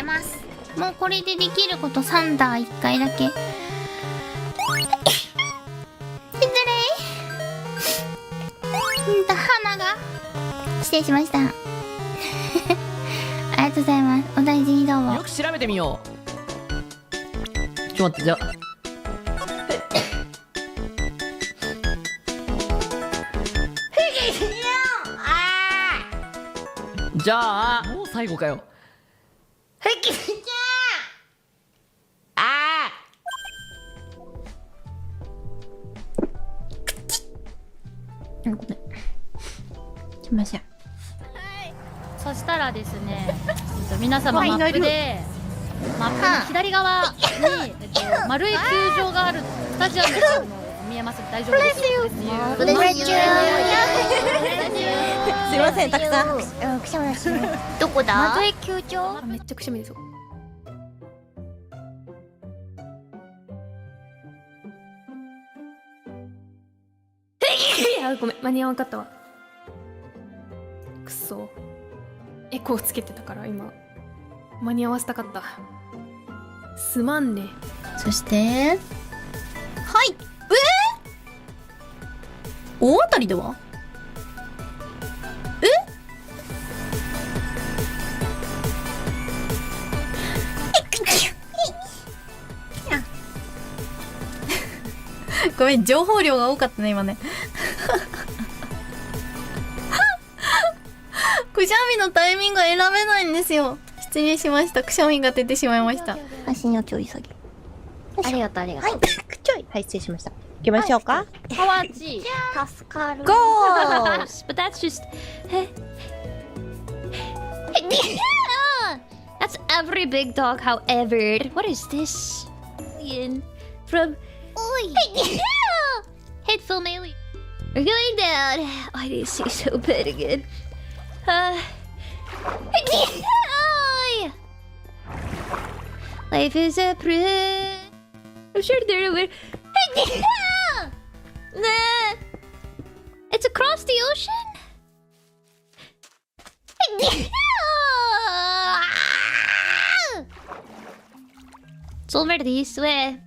ます。もうこれでできること3打1回だけ。失礼。鼻が失礼しました。ありがとうございます。お大事にどうも。よく調べてみよう。ちょっと待って、じゃあじゃあもう最後かよ。ごめん。すいません。そしたらですね、皆様マップでマップの左側に、丸い球場があるスタジアムが見えます。大丈夫です。すいません、たくさん。どこだ？丸い球場？めっちゃくしゃみですよ。ごめん、間に合わんかったわ。くそ、エコーつけてたから今間に合わせたかった。すまんね。そしてはい。大当たりでは？ごめん、情報量が多かったね今ね。くしゃみのタイミング選べないんですよ。失礼しました。くしゃみが出てしまいました。足のちょい下げ。ありがとうありがとう。はい、ちょい。はい、失礼しました。行きましょうか。パワーチ助かる。ゴー。 But that's just That's every big dog, however. What is this? Alien from Headphone alien. We're going down. I didn't see so bad again. Life is a prison. I'm sure they're aware. It's across the ocean. It's over this way.